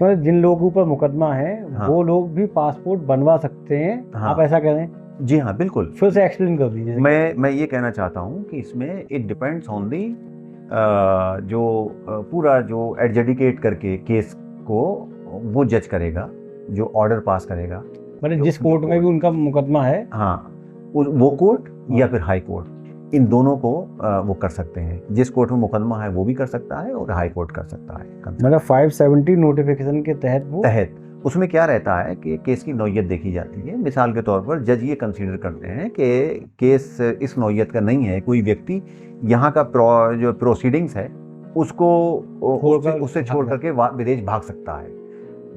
मतलब जिन लोगों के ऊपर मुकदमा है हाँ। वो लोग भी पासपोर्ट बनवा सकते हैं। हाँ। आप ऐसा कह रहे हैं? जी हाँ, बिल्कुल। फिर से एक्सप्लेन कर दीजिए। मैं ये कहना चाहता हूँ कि इसमें इट डिपेंड्स ऑन दी जो पूरा जो एडजुडिकेट करके केस को वो जज करेगा, जो ऑर्डर पास करेगा, मतलब जिस कोर्ट में भी उनका मुकदमा है, हाँ, वो कोर्ट या फिर हाई कोर्ट, इन दोनों को वो कर सकते हैं। जिस कोर्ट में मुकदमा है वो भी कर सकता है और हाई कोर्ट कर सकता है। मतलब 570 नोटिफिकेशन के तहत उसमें क्या रहता है कि केस की नौयत देखी जाती है। मिसाल के तौर पर जज ये कंसीडर करते हैं कि केस इस नौयत का नहीं है, कोई व्यक्ति यहाँ का जो प्रोसीडिंग्स है उसको उससे छोड़ करके विदेश भाग सकता है।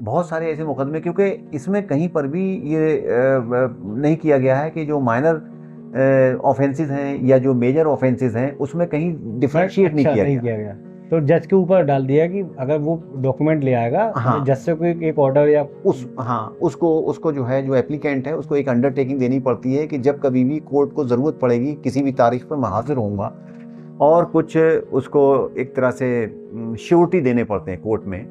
बहुत सारे ऐसे मुकदमे, क्योंकि इसमें कहीं पर भी ये नहीं किया गया है कि जो माइनर ऑफेंसेस हैं या जो मेजर ऑफेंसेस हैं उसमें कहीं डिफरेंशिएट नहीं किया गया। तो जज के ऊपर डाल दिया कि अगर वो डॉक्यूमेंट ले आएगा, हाँ, जज से कोई एक ऑर्डर या उसको जो है, जो एप्लीकेंट है, उसको एक अंडरटेकिंग देनी पड़ती है कि जब कभी भी कोर्ट को ज़रूरत पड़ेगी, किसी भी तारीख पर मैं हाजिर होऊंगा, और कुछ उसको एक तरह से श्योरिटी देने पड़ते हैं कोर्ट में,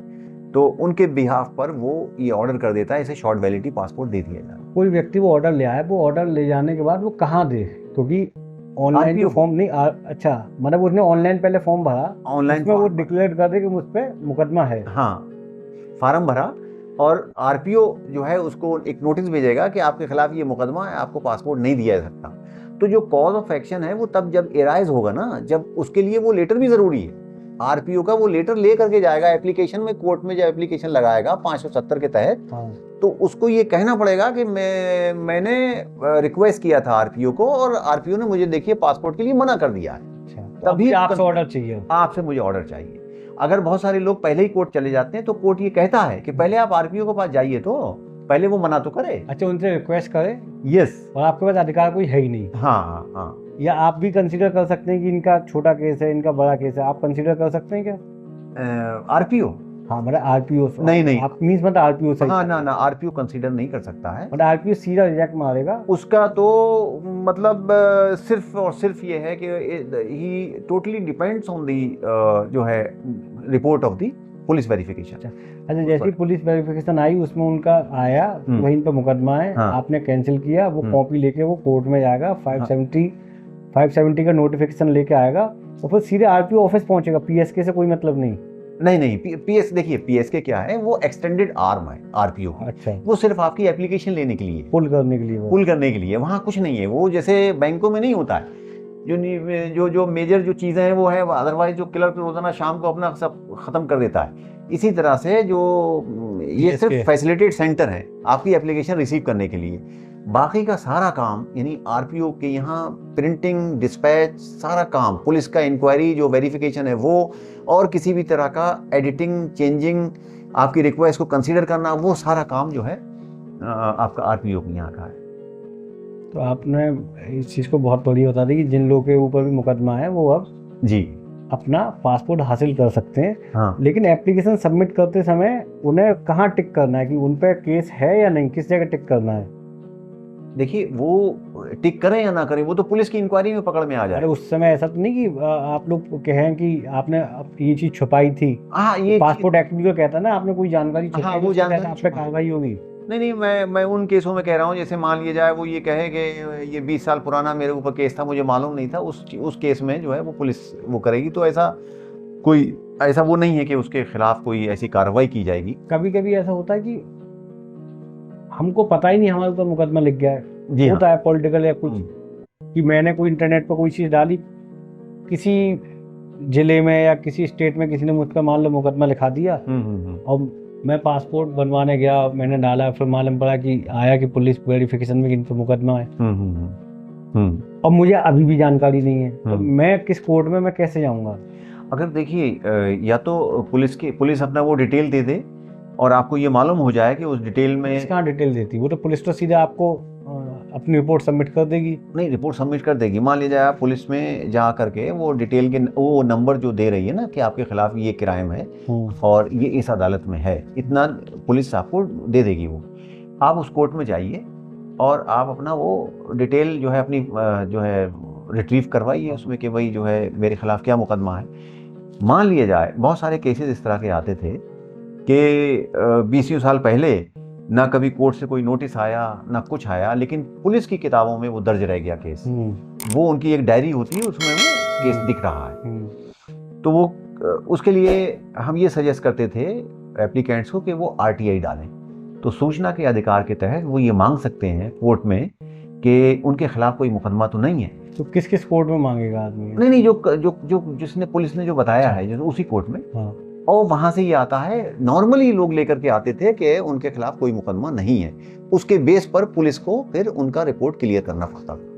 तो उनके बिहाफ पर वो ये ऑर्डर कर देता है, इसे शॉर्ट वैलिडिटी पासपोर्ट दे दिया जाए। कोई व्यक्ति वो ऑर्डर ले आए, वो ऑर्डर ले जाने के बाद वो कहाँ दे? क्योंकि ऑनलाइन जो फॉर्म नहीं अच्छा, मतलब उसने ऑनलाइन पहले फॉर्म भरा, ऑनलाइन उसमें वो डिक्लेयर कर दे कि मुझ पे मुकदमा है। हाँ, फार्म भरा और आरपीओ जो है उसको एक नोटिस भेजेगा कि आपके खिलाफ ये मुकदमा है, आपको पासपोर्ट नहीं दिया जा सकता। तो जो कॉज ऑफ एक्शन है वो तब जब एराइज होगा ना, जब उसके लिए वो लेटर भी जरूरी है। आरपीओ का वो लेटर ले करके जाएगा एप्लीकेशन में, कोर्ट में जब एप्लीकेशन लगाएगा 570 के तहत, तो उसको ये कहना पड़ेगा कि मैंने रिक्वेस्ट किया था आरपीओ को और आरपीओ ने मुझे देखिए पासपोर्ट के लिए मना कर दिया है, तभी आपसे ऑर्डर चाहिए, आपसे मुझे ऑर्डर चाहिए। अगर बहुत सारे लोग पहले ही कोर्ट चले जाते हैं तो कोर्ट ये कहता है कि पहले आप आरपीओ के पास जाइए, तो पहले वो मना तो करे। अच्छा, उनसे रिक्वेस्ट करे। यस। और आपके पास अधिकार कोई है ही नहीं। हाँ हाँ। या आप भी कंसीडर कर सकते हैं कि इनका छोटा केस है, इनका बड़ा केस है, आप कंसीडर कर सकते हैं क्या? आरपीओ? हाँ, मतलब आरपीओ नहीं, आप मींस मतलब आरपीओ सही। हाँ ना, आरपीओ कंसीडर नहीं कर सकता है, मतलब आरपीओ सीधा रिजेक्ट मारेगा उसका। तो मतलब सिर्फ और सिर्फ ये है कि ही टोटली डिपेंड्स ऑन दी जो है report of the police verification. अच्छा, जैसी पुलिस वेरिफिकेशन आई उसमें उनका आया वहीं पर मुकदमा है, हाँ। आपने कैंसिल किया, वो कॉपी लेके वो कोर्ट में जाएगा, 570 का नोटिफिकेशन लेके आएगा और फिर सीधे आरपीओ ऑफिस पहुंचेगा। पीएसके से कोई मतलब नहीं। नहीं, पीएस देखिए, पीएसके क्या है, वो एक्सटेंडेड आर्म है आरपीओ। अच्छा, वो सिर्फ आपकी एप्लीकेशन लेने के लिए, पुल करने के लिए, वहाँ कुछ नहीं है। वो जैसे बैंकों में नहीं होता है, जो मेजर जो चीज़ें हैं वो है, अदरवाइज जो क्लर्क रोजाना शाम को अपना सब खत्म कर देता है। इसी तरह से जो ये सिर्फ फैसिलिटेट सेंटर है आपकी एप्लीकेशन रिसीव करने के लिए, बाकी का सारा काम यानी आरपीओ के यहाँ प्रिंटिंग, डिस्पैच, सारा काम, पुलिस का इंक्वायरी जो वेरिफिकेशन है वो, और किसी भी तरह का एडिटिंग, चेंजिंग, आपकी रिक्वेस्ट को कंसीडर करना, वो सारा काम जो है आपका आरपीओ के यहाँ का है। तो आपने इस चीज़ को बहुत बड़ी बता दी कि जिन लोगों के ऊपर भी मुकदमा है वो अब जी अपना पासपोर्ट हासिल कर सकते हैं। हाँ। लेकिन एप्लीकेशन सबमिट करते समय उन्हें कहाँ टिक करना है कि उन पर केस है या नहीं, किस जगह टिक करना है? देखिए, वो टिक करें या ना करें वो तो पुलिस की इंक्वायरी में पकड़ में आ जाए। अरे उस समय ऐसा तो नहीं कि आप लोग कहें कि आपने ये चीज छुपाई थी? हाँ, ये पासपोर्ट एक्ट भी तो कहता है ना, आपने कोई जानकारी छुपाई, हाँ, वो जानकारी आप पे कार्रवाई होगी। नहीं, मैं उन केसों में कह रहा हूँ, जैसे मान लिया जाए वो ये कहे कि ये 20 साल पुराना मेरे ऊपर केस था, मुझे मालूम नहीं था, उस केस में जो है वो पुलिस वो करेगी। तो ऐसा वो नहीं है कि उसके खिलाफ कोई ऐसी कार्रवाई की जाएगी। कभी कभी ऐसा होता है कि हमको पता ही नहीं हमारे ऊपर मुकदमा लिख गया है, होता है पॉलिटिकल या कुछ, कि मैंने कोई इंटरनेट पर कोई चीज़ डाली, किसी जिले में या किसी स्टेट में किसी ने मुझ पर मान लो मुकदमा लिखा दिया, और मैं पासपोर्ट बनवाने गया, मैंने डाला, फिर मालूम पड़ा कि आया कि पुलिस वेरिफिकेशन में इन पर मुकदमा है, और मुझे अभी भी जानकारी नहीं है, तो मैं किस कोर्ट में मैं कैसे जाऊंगा? अगर देखिए, या तो पुलिस अपना वो डिटेल दे दे और आपको ये मालूम हो जाए कि उस डिटेल में, कहाँ डिटेल देती? वो तो पुलिस तो सीधे आपको अपनी रिपोर्ट सबमिट कर देगी। नहीं, रिपोर्ट सबमिट कर देगी। मान लीजिए आप पुलिस में जा करके वो डिटेल के वो नंबर जो दे रही है ना कि आपके खिलाफ ये क्राइम है और ये इस अदालत में है, इतना पुलिस आपको दे देगी। वो आप उस कोर्ट में जाइए और आप अपना वो डिटेल जो है अपनी जो है रिट्रीव करवाइए उसमें कि भाई जो है मेरे खिलाफ क्या मुकदमा है। मान लिया जाए, बहुत सारे केसेस इस तरह के आते थे कि 20 साल पहले ना कभी कोर्ट से कोई नोटिस आया ना कुछ आया, लेकिन पुलिस की किताबों में वो दर्ज रह गया केस। वो उनकी एक डायरी होती है, उसमें वो केस दिख रहा है। तो वो उसके लिए हम ये सजेस्ट करते थे एप्लीकेंट्स को कि वो RTI डालें। तो सूचना के अधिकार के तहत वो ये मांग सकते हैं कोर्ट में कि उनके खिलाफ कोई मुकदमा तो नहीं है। तो किस किस कोर्ट में मांगेगा आदमी? नहीं, जो जिसने पुलिस ने जो बताया है, जो उसी कोर्ट में। हाँ। और वहां से ये आता है, नॉर्मली लोग लेकर के आते थे कि उनके खिलाफ कोई मुकदमा नहीं है, उसके बेस पर पुलिस को फिर उनका रिपोर्ट क्लियर करना पड़ता था।